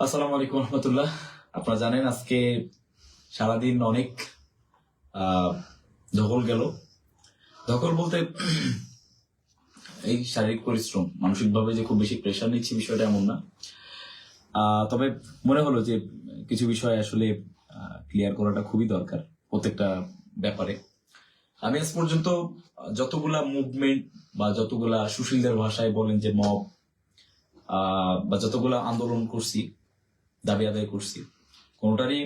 আসসালামু আলাইকুম রহমতুল্লাহ। আপনারা জানেন আজকে সারাদিন অনেক ধকল গেল। ধকল বলতে এই শারীরিক পরিশ্রম, মানসিকভাবে যে খুব বেশি প্রেশার নিচ্ছি বিষয়টা এমন না। তবে মনে হলো যে কিছু বিষয় আসলে ক্লিয়ার করাটা খুবই দরকার প্রত্যেকটা ব্যাপারে। আমি আজ পর্যন্ত যতগুলা মুভমেন্ট বা যতগুলা সুশীলদের ভাষায় বলেন যে মব বা যতগুলা আন্দোলন করছি, দাবি আদায় করছি, কোনোটারই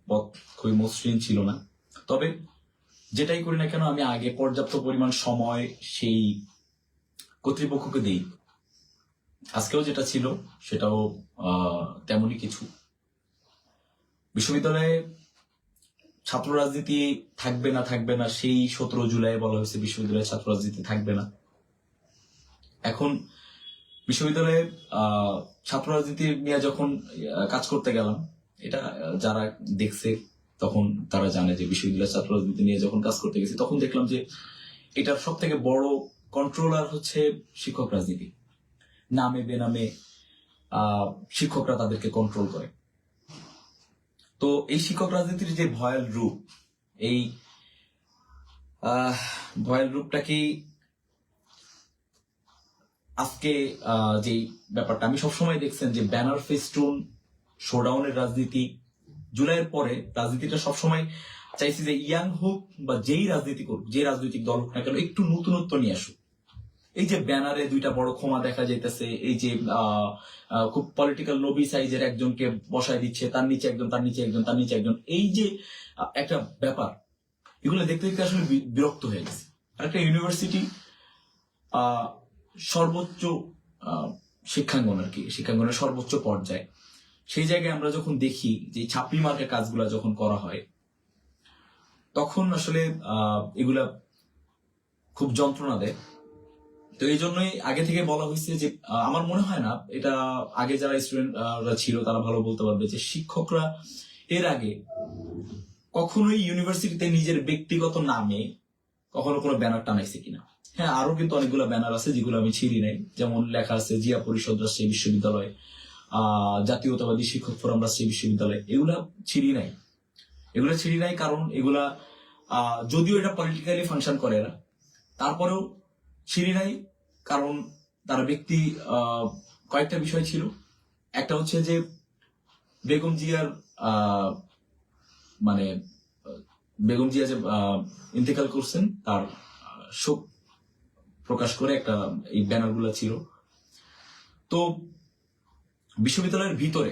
পথ খুবই মসৃণ ছিল না। তবে যেটাই করি না কেন আমি আগে পর্যাপ্ত পরিমাণ সময় সেই কর্তৃপক্ষকে দিই। আজকেও যেটা ছিল সেটাও তেমনই কিছু। বিশ্ববিদ্যালয়ে ছাত্র রাজনীতি থাকবে না সেই 17 জুলাই বলা হয়েছে বিশ্ববিদ্যালয়ে ছাত্র রাজনীতি থাকবে না। এখন বিশ্ববিদ্যালয়ে ছাত্র রাজনীতি নিয়ে যখন কাজ করতে গেলাম, এটা যারা দেখছে তখন তারা জানে যে বিশ্ববিদ্যালয়ের ছাত্র রাজনীতি নিয়ে যখন কাজ করতে গেছি তখন দেখলাম যে এটার সব থেকে বড় কন্ট্রোলার হচ্ছে শিক্ষক রাজনীতি। নামে বেনামে শিক্ষকরা তাদেরকে কন্ট্রোল করে। তো এই শিক্ষক রাজনীতির যে ভয়াল রূপ, এই ভয়াল রূপটাকেই আজকে যে ব্যাপারটা আমি সবসময় দেখছেন যে ব্যানার ফেস্টুন শোডাউনের রাজনীতি, জুলাইয়ের পরে রাজনীতিটা সবসময় চাইছি যে ইয়াং হোক বা যেই রাজনীতি করুক, যে রাজনৈতিক দল হোক না কেন, একটু নতুনত্ব নিয়ে আসুক। এই যে ব্যানারে দুইটা বড় ক্ষমা দেখা যাইতেছে, এই যে খুব পলিটিক্যাল নবী সাইজের একজনকে বসায় দিচ্ছে, তার নিচে একজন, তার নিচে একজন, তার নিচে একজন, এই যে একটা ব্যাপার, এগুলো দেখতে দেখতে আসলে বিরক্ত হয়ে গেছে। আর একটা ইউনিভার্সিটি সর্বোচ্চ শিক্ষাঙ্গন আর কি, শিক্ষাঙ্গনের সর্বোচ্চ পর্যায়ে, সেই জায়গায় আমরা যখন দেখি যে ছাপড়ি মার্কের কাজগুলা যখন করা হয় তখন আসলে এগুলা খুব যন্ত্রণা দেয়। তো এই জন্যই আগে থেকে বলা হয়েছে যে আমার মনে হয় না, এটা আগে যারা স্টুডেন্টরা ছিল তারা ভালো বলতে পারবে, যে শিক্ষকরা এর আগে কখনোই ইউনিভার্সিটিতে নিজের ব্যক্তিগত নামে কখনো কোনো ব্যানার টানাইছে কিনা। হ্যাঁ, আরো কিন্তু অনেকগুলো ব্যানার আছে যেগুলো আমি ছিঁড়ি নাই, যেমন লেখা আছে জিয়া পরিষদ রাজশাহী বিশ্ববিদ্যালয়, জাতীয়তাবাদী শিক্ষক ফোরাম রাজশাহী বিশ্ববিদ্যালয়, এগুলা ছিঁড়ি নাই। কারণ এগুলা যদিও এটা পলিটিক্যালি ফাংশন করে না, তারপরেও ছিঁড়ি নাই কারণ তারা ব্যক্তি কয়েকটা বিষয় ছিল। একটা হচ্ছে যে বেগম জিয়ার মানে বেগম জিয়া যে ইন্তেকাল করছেন তার শোক প্রকাশ করে একটা এই ব্যানারগুলো ছিল। তো বিশ্ববিদ্যালয়ের ভিতরে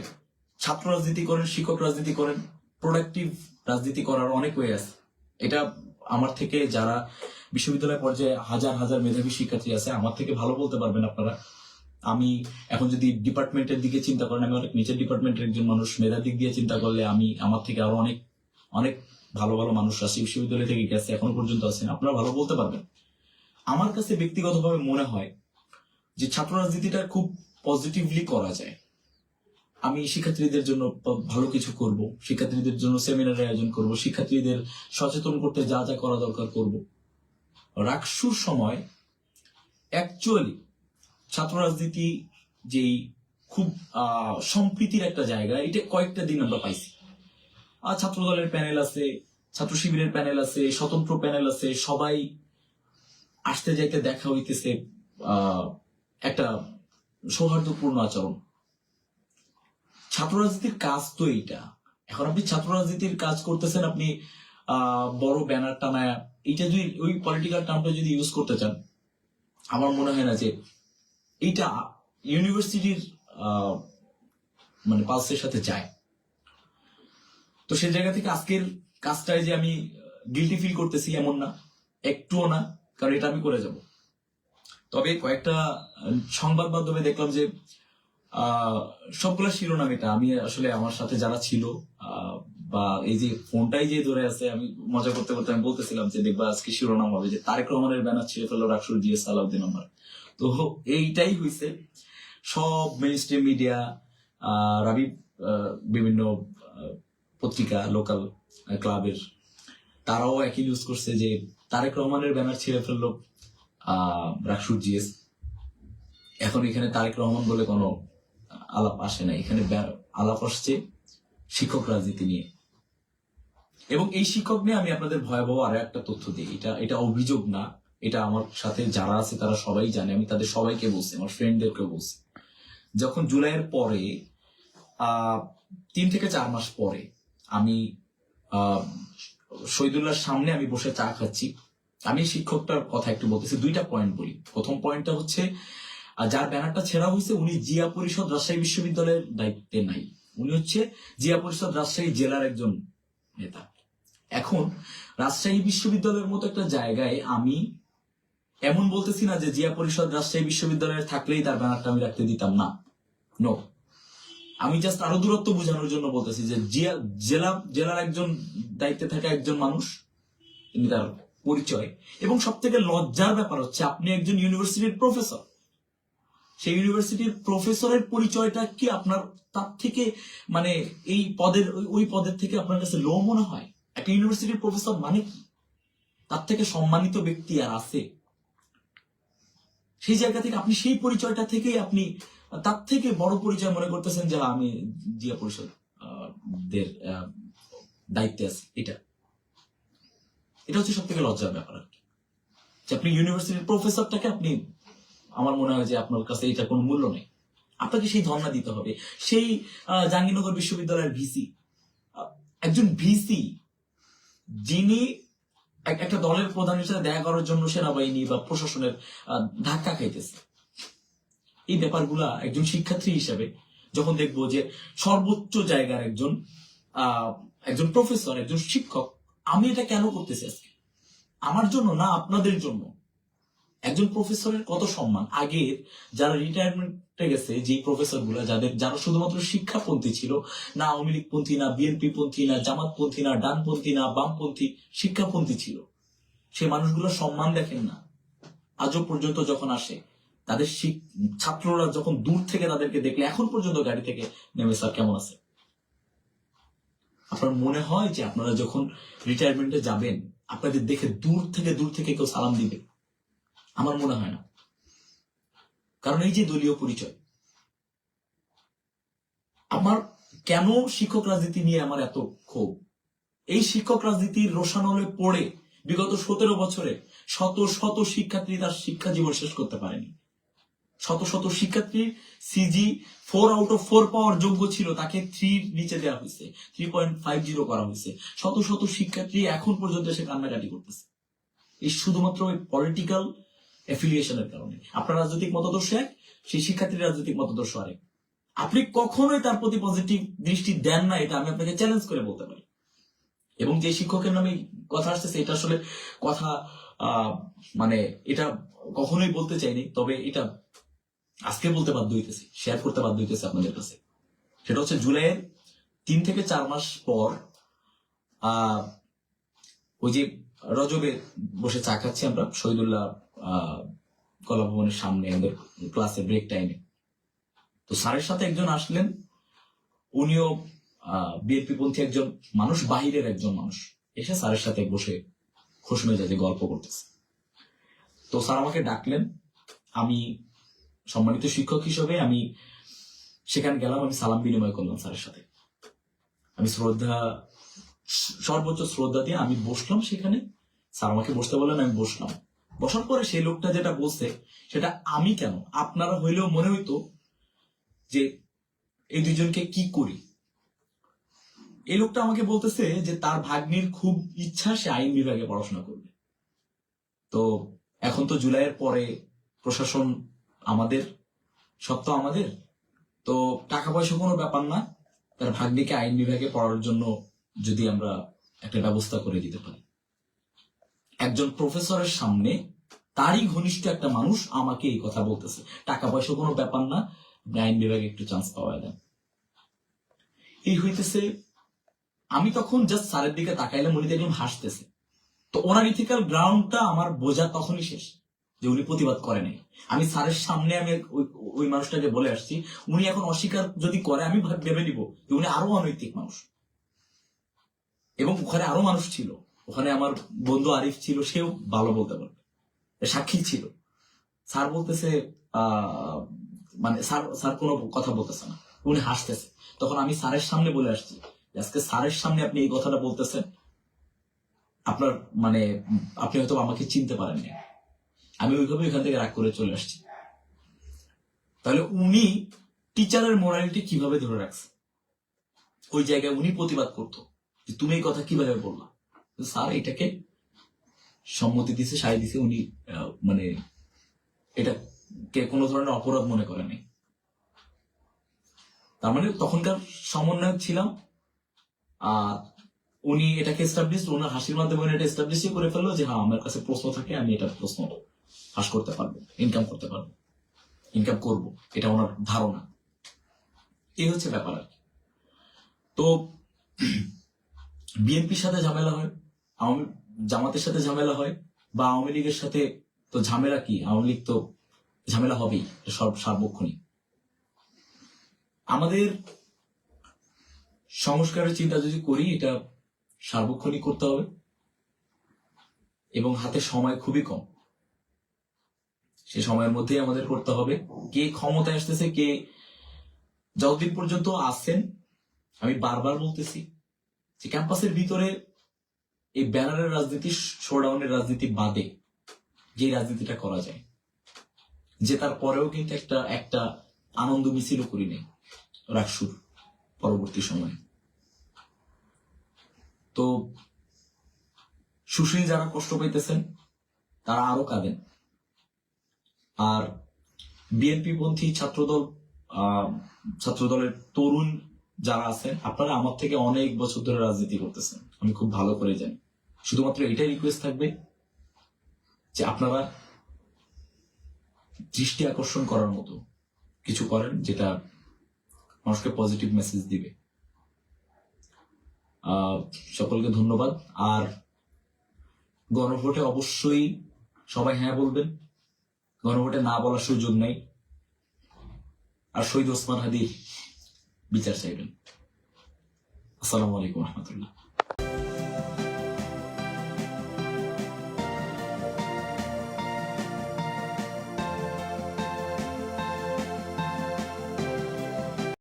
ছাত্র রাজনীতি করেন, শিক্ষক রাজনীতি করেন, প্রোডাক্টিভ রাজনীতি করার অনেক ওয়ে আছে। এটা আমার থেকে যারা বিশ্ববিদ্যালয় পর্যায়ে হাজার হাজার মেধাবী শিক্ষার্থী আছে, আমার থেকে ভালো বলতে পারবেন আপনারা। আমি এখন যদি ডিপার্টমেন্টের দিকে চিন্তা করেন, আমি অনেক নিচের ডিপার্টমেন্টের একজন মানুষ। মেধার দিক দিয়ে চিন্তা করলে আমি আমার থেকে আরো অনেক অনেক ভালো ভালো মানুষ আছে বিশ্ববিদ্যালয় থেকে গেছে, এখনো পর্যন্ত আছেন, আপনারা ভালো বলতে পারবেন। আমার কাছে ব্যক্তিগতভাবে মনে হয় যে ছাত্র রাজনীতিটা খুব পজিটিভলি করা যায়। আমি শিক্ষার্থীদের জন্য ভালো কিছু করব, শিক্ষার্থীদের জন্য সেমিনারের আয়োজন করব, শিক্ষার্থীদের সচেতন করতে যা যা করা দরকার করব। রাকসুর সময় অ্যাকচুয়ালি ছাত্র রাজনীতি যেই খুব সম্প্রীতির একটা জায়গা, এটা কয়েকটা দিন আমরা পাইছি। ছাত্র দলের প্যানেল আছে, ছাত্র শিবিরের প্যানেল আছে, স্বতন্ত্র প্যানেল আছে, সবাই আসতে যাইতে দেখা হইতেছে, একটা সৌহার্দ্যপূর্ণ আচরণ। ছাত্র রাজনীতির কাজ তো এইটা। এখন আপনি ছাত্র রাজনীতির কাজ করতেছেন, আপনি বড় ব্যানার টানায়, এইটা যদি ওই পলিটিক্যাল টার্মটা যদি ইউজ করতে চান, আমার মনে হয় না যে এইটা ইউনিভার্সিটির মানে পালসের সাথে যায়। তো সেই জায়গা থেকে আজকের কাজটায় যে আমি গিল্টি ফিল করতেছি এমন না, একটুও না, কারণ এটা আমি করে যাব। তবে কয়েকটা সংবাদ মাধ্যমে দেখলাম যে সবগুলা শিরোনাম, এটা আমি আসলে আমার সাথে যারা ছিল বা এই যে ফোনটাই যে ধরে আছে, আমি মজা করতে করতে আমি বলতেছিলাম যে দেখবা আজকে শিরোনাম হবে যে তারেক রহমানের ব্যানার ছিঁড়ে ফেললো রাকসুর দিয়ে সালাউদ্দিন আমার। তো এইটাই হয়েছে। সব মেইনস্ট্রিম মিডিয়া, রাবি, বিভিন্ন পত্রিকা, লোকাল ক্লাবের, তারাও একই নিউজ করছে যে তারেক রহমানের ব্যানার ছিঁড়ে ফেললো রাকসুর জিএস। এখন এখানে তারেক রহমান বলে কোনো আলাপ আসে না, এখানে আলাপ আসছে শিক্ষক রাজনীতি নিয়ে। এবং এই শিক্ষক নিয়ে আমি আপনাদের ভয়াবহ আরো একটা তথ্য দিই, এটা অভিযোগ না, এটা আমার সাথে যারা আছে তারা সবাই জানে, আমি তাদের সবাইকে বলছি, আমার ফ্রেন্ডদেরকে বলছি। যখন জুলাইয়ের পরে 3 থেকে 4 মাস পরে আমি শহীদুল্লাহর সামনে আমি বসে চা খাচ্ছি, আমি শিক্ষকটার কথা একটু বলতেছি, 2টা পয়েন্ট বলি। প্রথম পয়েন্টটা হচ্ছে, যার ব্যানারটা ছেড়া হয়েছে উনি জিয়া পরিষদ রাজশাহী বিশ্ববিদ্যালয়ের দায়িত্বে নাই, উনি হচ্ছে জিয়া পরিষদ রাজশাহী জেলার একজন নেতা। এখন রাজশাহী বিশ্ববিদ্যালয়ের মতো একটা জায়গায় আমি এমন বলতেছি না যে জিয়া পরিষদ রাজশাহী বিশ্ববিদ্যালয়ে থাকলেই তার ব্যানারটা আমি রাখতে দিতাম না, নো। আমি জাস্ট আরো দূরত্ব বোঝানোর জন্য বলতেছি যে জেলার একজন দায়িত্বে থাকা একজন মানুষ, তিনি তার পরিচয়। এবং সব থেকে লজ্জার ব্যাপার হচ্ছে আপনি একজন ইউনিভার্সিটির প্রফেসর, সেই ইউনিভার্সিটির প্রফেসরের পরিচয়টা কি আপনার তার থেকে মানে এই পদের ওই পদের থেকে আপনার কাছে লো মনে হয়? একটা ইউনিভার্সিটির প্রফেসর মানে কি? তার থেকে সম্মানিত ব্যক্তি আর আছে? সেই জায়গা থেকে আপনি সেই পরিচয়টা থেকেই আপনি তার থেকে বড় পরিচয় মনে করতেছেন যে আমি জিয়া পরিষদ দের দায়িত্বে আছি। এটা হচ্ছে সব থেকে লজ্জার ব্যাপার আর কি, যে আপনি ইউনিভার্সিটির প্রফেসরটাকে আপনি, আমার মনে হয় যে আপনার কাছে এটা কোনো মূল্য নেই, আপনাকে সেই ধর্ণা দিতে হবে। সেই জাহাঙ্গীরনগর বিশ্ববিদ্যালয়ের ভিসি, একজন ভিসি যিনি একটা দলের প্রধান হিসেবে দেখা করার জন্য সেনাবাহিনী বা প্রশাসনের ধাক্কা খাইতেছে, এই ব্যাপারগুলা একজন শিক্ষার্থী হিসেবে যখন দেখবো যে সর্বোচ্চ জায়গার একজন প্রফেসর, একজন শিক্ষক, আমি এটা কেন করতেছি আজকে? আমার জন্য না, আপনাদের জন্য। একজন প্রফেসরের কত সম্মান। আগে যারা রিটায়ারমেন্টে গেছে, যে প্রফেসর গুলা যারা শুধুমাত্র শিক্ষাপন্থী ছিল, না আওয়ামী লীগ পন্থী, না বিএনপি পন্থী, না জামাতপন্থী, না ডানপন্থী, না বামপন্থী, শিক্ষাপন্থী ছিল, সে মানুষগুলোর সম্মান দেখেন না আজও পর্যন্ত। যখন আসে তাদের ছাত্ররা যখন দূর থেকে তাদেরকে দেখলে, এখন পর্যন্ত গাড়ি থেকে নেমে স্যার কেমন আছে? আপনার মনে হয় যে আপনারা যখন রিটায়ারমেন্টে যাবেন আপনাদের দেখে দূর থেকে কেউ সালাম দিবে? আমার মনে হয় না। কারণ এই যে দলীয় পরিচয়, আমার কেন শিক্ষক রাজনীতি নিয়ে আমার এত ক্ষোভ, এই শিক্ষক রাজনীতির রোষানলে পড়ে বিগত 17 বছরে শত শত শিক্ষার্থী তার শিক্ষা জীবন শেষ করতে পারেনি। শত শত শিক্ষার্থী সিজি 4/4 পাওয়ার যোগ্য ছিল, তাকে 3 নিচে দেওয়া হয়েছে, 3.50 করা হয়েছে। শত শত শিক্ষার্থী এখন পর্যন্ত সে কান্নাকাটি করতেছে, এই শুধুমাত্র ওই পলিটিক্যাল অ্যাফিলিয়েশনের কারণে। আপনার রাজনৈতিক মতাদর্শ এক, সেই শিক্ষার্থীর রাজনৈতিক মতাদর্শ আরেক। আপনি কখনোই তার প্রতি পজিটিভ দৃষ্টি দেন না, এটা আমি আপনাকে চ্যালেঞ্জ করে বলতে পারি। এবং যে শিক্ষকের নামে কথা আসতেছে, এটা আসলে কথা মানে এটা কখনোই বলতে চাইনি, তবে এটা আজকে বলতে বাধ্য হইতেছি, শেয়ার করতে বাধ্য হইতেছে আপনাদের কাছে। সেটা হচ্ছে জুলাইয়ের 3 থেকে 4 মাস পর ওই যে রজবে বসে চা খাচ্ছি আমরা শহীদুল্লাহ কলাভবনের সামনে, আমাদের ক্লাসে ব্রেক টাইমে। তো স্যারের সাথে একজন আসলেন, উনিও বিএনপি পন্থী একজন মানুষ, বাহিরের একজন মানুষ, এসে স্যারের সাথে বসে খোশ মেজাজে গল্প করতেছে। তো স্যার আমাকে ডাকলেন, আমি সম্মানিত শিক্ষক হিসেবে আমি সেখানে গেলাম, আমি সালাম বিনিময় করলাম স্যারের সাথে, আমি সর্বোচ্চ শ্রদ্ধা দিয়ে আমি বসলাম সেখানে। স্যার আমাকে বসতে বললেন, আমি বসলাম। বসার পরে সেই লোকটা যেটা বলছে সেটা আমি কেন, আপনারা হইলেও মনে হইতো যে এই দুজনকে কি করি। এই লোকটা আমাকে বলতেছে যে তার ভাগ্নির খুব ইচ্ছা সে আইন বিভাগে পড়াশোনা করবে। তো এখন তো জুলাইয়ের পরে প্রশাসন আমাদের, সব তো আমাদের, তো টাকা পয়সা কোনো ব্যাপার না, তার ভাগ্নিকে আইন বিভাগে পড়ার জন্য যদি আমরা একটা ব্যবস্থা করে দিতে পারি। একজন প্রফেসরের সামনে তারই ঘনিষ্ঠ একটা মানুষ আমাকে এই কথা বলতেছে, টাকা পয়সা কোনো ব্যাপার না, আইন বিভাগে একটু চান্স পাওয়া যায়। এই হইতেছে, আমি তখন জাস্ট স্যারের দিকে তাকাইলাম, উনি দেখলাম হাসতেছে। তো ওনার ইথিক্যাল গ্রাউন্ডটা আমার বোঝা তখনই শেষ, যে উনি প্রতিবাদ করে নাই। আমি স্যারের সামনে আমি ওই মানুষটাকে বলে আসছি, উনি এখন অস্বীকার যদি করে আমি ভেবে নিব যে উনি আরো অনৈতিক মানুষ। এবং ওখানে আরো মানুষ ছিল, ওখানে আমার বন্ধু আরিফ ছিল, সেও ভালো বলতে পারবে, সাক্ষী ছিল। স্যার বলতেছে মানে স্যার স্যার কোনো কথা বলতেছে না, উনি হাসতেছে। তখন আমি স্যারের সামনে বলে আসছি, আজকে স্যারের সামনে আপনি এই কথাটা বলতেছেন, আপনার মানে আপনি হয়তো আমাকে চিনতে পারেননি। আমি ওইভাবে ওইখান থেকে রাগ করে চলে আসছি। তাহলে উনি টিচারের মোরালিটি কিভাবে ধরে রাখছে, ওই জায়গায় উনি প্রতিবাদ করতো যে তুমি এই কথা কিভাবে বললা। স্যার এটাকে সম্মতি দিছে, সাই দিছে, উনি মানে এটাকে কোনো ধরনের অপরাধ মনে করেনি। তার মানে তখনকার সমন্বয়ক ছিলাম, আর উনি এটাকে এস্টাবলিশ, ওনার হাসির মাধ্যমে উনি এটা এস্টাবলিশ করে ফেললো যে হ্যাঁ আমার কাছে প্রশ্ন থাকে, আমি এটা প্রশ্ন ফাঁস করতে পারবো, ইনকাম করতে পারবো, ইনকাম করব, এটা ওনার ধারণা। এই হচ্ছে ব্যাপার আর কি। তো বিএনপির সাথে ঝামেলা হয়, জামাতের সাথে ঝামেলা হয়, বা আওয়ামী লীগের সাথে, তো ঝামেলা কি, আওয়ামী লীগ তো ঝামেলা হবেই, সার্বক্ষণিক। আমাদের সংস্কারের চিন্তা যদি করি, এটা সার্বক্ষণিক করতে হবে, এবং হাতে সময় খুবই কম। সে সময়ের মধ্যেই আমাদের করতে হবে। কে ক্ষমতায় আসতেছে, কে যতদিন পর্যন্ত আসেন, আমি বারবার বলতেছি যে ক্যাম্পাসের ভিতরে এই ব্যানারের রাজনীতি, শোডাউনের রাজনীতি বাদে যে রাজনীতিটা করা যায়, যে তার পরেও কিন্তু একটা আনন্দ মিছিলও করি নেই রাকসুর পরবর্তী সময়ে। তো সুশীল যারা কষ্ট পাইতেছেন তারা আরো কাঁদেন, আর বিএনপি পন্থী ছাত্রদলের তরুণ যারা আছেন, আপনারা আমার থেকে অনেক বছর ধরে রাজনীতি করতেছেন, আমি খুব ভালো করে জানি। শুধুমাত্র এটাই রিকোয়েস্ট থাকবে যে আপনারা দৃষ্টি আকর্ষণ করার মতো কিছু করেন, যেটা মানুষকে পজিটিভ মেসেজ দিবে। সকলকে ধন্যবাদ। আর গণভোটে অবশ্যই সবাই হ্যাঁ বলবেন, গণভোটে না বলার সুযোগ নেই। আর শহীদ ওসমান হাদির বিচার চাইবেন। আসসালামু আলাইকুম রহমতুল্লাহ।